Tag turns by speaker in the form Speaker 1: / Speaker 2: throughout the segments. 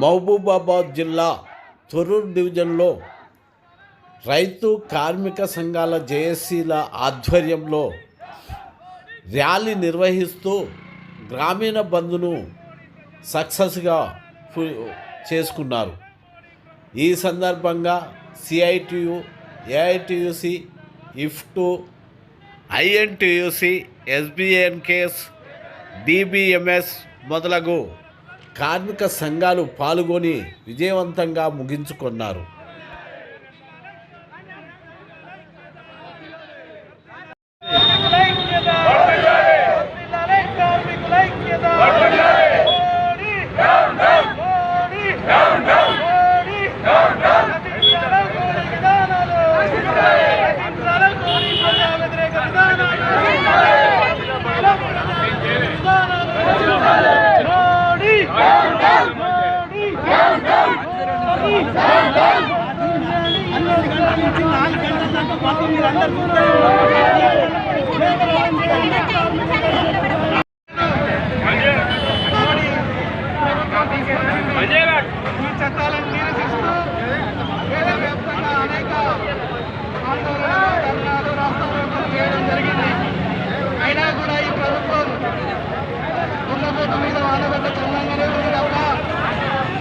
Speaker 1: మహబూబాబాద్ జిల్లా తొర్రూరు డివిజన్లో రైతు కార్మిక సంఘాల జేఏసీల ఆధ్వర్యంలో ర్యాలీ నిర్వహిస్తూ గ్రామీణ బంద్ను సక్సెస్గా చేసుకున్నారు. ఈ సందర్భంగా CITU, AITUC, IFTU, INTUC, SBNKS, DBMS మొదలగు కార్మిక సంఘాలు పాల్గొని విజయవంతంగా ముగించుకున్నారు.
Speaker 2: చట్టాలను నిరసిస్తూ దేశవ్యాప్తంగా అనేక ఆందోళనలు, ధర్నాలు, రాష్ట్రాలు చేయడం జరిగింది. అయినా కూడా ఈ ప్రభుత్వం దున్నపోతు మీద వానబడ్డ చల్లంగానే ఉంది తప్ప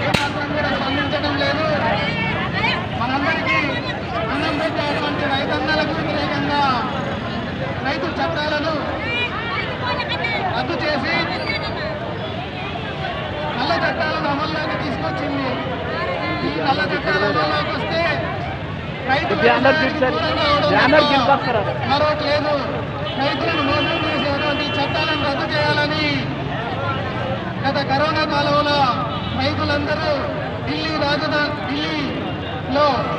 Speaker 2: ఏమాత్రం కూడా స్పందించడం లేదు. మనందరికీ అన్నం పెట్టేటువంటి రైతన్నలకు వ్యతిరేకంగా రైతు చట్టాలను రద్దు చేసి నల్ల చట్టాలను అమల్లోకి తీసుకొచ్చింది. ఈ నల్ల చట్టాలు అమల్లోకి వస్తే రైతు మరొకటి లేదు. రైతులను మోసం చేసేటువంటి చట్టాలను రద్దు చేయాలని గత కరోనా కాలంలో రైతులందరూ ఢిల్లీలో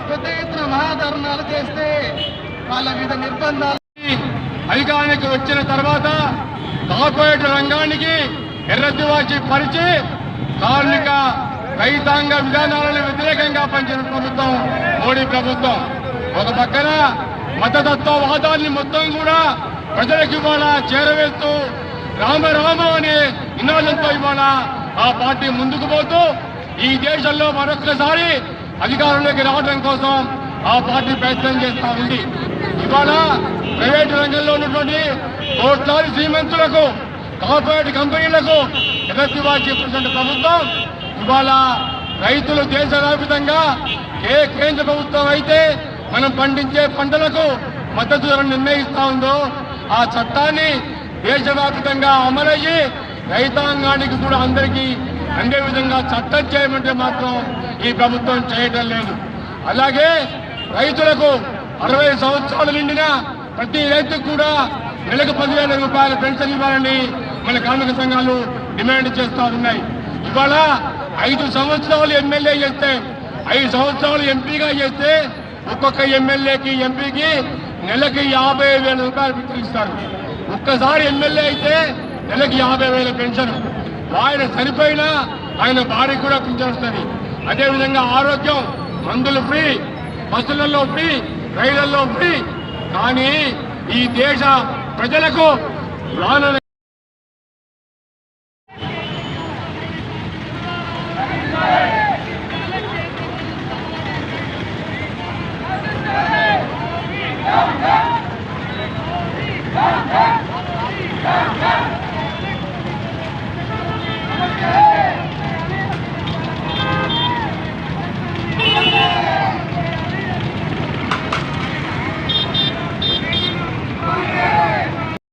Speaker 2: పెద్ద ఎత్తున మహాధర్నాలు చేస్తే వాళ్ళ మీద నిర్బంధాలు
Speaker 3: అధికారానికి వచ్చిన తర్వాత కార్పొరేట్ రంగానికి ఎర్రతివాచి పరిచి కార్మిక రైతాంగ విధానాలను వ్యతిరేకంగా పనిచేసిన ప్రభుత్వం మోడీ ప్రభుత్వం. ఒక పక్కన మతతత్వవాదాన్ని మొత్తం కూడా ప్రజలకు ఇవాళ చేరవేస్తూ రామ అనే నినాదంతో ఇవాళ ఆ పార్టీ ముందుకు పోతూ ఈ దేశంలో మరొకసారి అధికారంలోకి రావడం కోసం ఆ పార్టీ ప్రయత్నం చేస్తూ ఉంది. ఇవాళ ప్రైవేటు రంగంలో ఉన్నటువంటి కోట్లాది శ్రీమంతులకు, కార్పొరేట్ కంపెనీలకు ఎర్రతివాచి చేస్తున్న ప్రభుత్వం ఇవాళ రైతులు దేశవ్యాప్తంగా ఏ కేంద్ర ప్రభుత్వం అయితే మనం పండించే పంటలకు మద్దతు ధర నిర్ణయిస్తూ ఉందో ఆ చట్టాన్ని దేశవ్యాప్తంగా అమలయ్యి రైతాంగానికి కూడా అందరికీ అందే విధంగా చట్టం చేయమంటే మాత్రం ఈ ప్రభుత్వం చేయటం లేదు. అలాగే రైతులకు 60 సంవత్సరాలు నిండిన ప్రతి రైతుకు కూడా నెలకు 10,000 రూపాయల పెన్షన్ ఇవ్వాలని మన కార్మిక సంఘాలు డిమాండ్ చేస్తూ ఉన్నాయి. ఇవాళ 5 సంవత్సరాలు ఎమ్మెల్యే చేస్తే, 5 సంవత్సరాలు ఎంపీగా చేస్తే ఒక్కొక్క ఎమ్మెల్యేకి, ఎంపీకి నెలకి 50,000 రూపాయలు పెన్షన్ ఇస్తారు. ఒక్కసారి ఎమ్మెల్యే అయితే నెలకి 50,000 పెన్షన్. ఆయన చనిపోయినా ఆయన భార్యకు కూడా పెన్షన్ వస్తుంది. అదేవిధంగా ఆరోగ్యం, మందులు ఫ్రీ, బస్సులలో ఫ్రీ, రైళ్లలో ఫ్రీ. కానీ ఈ దేశ ప్రజలకు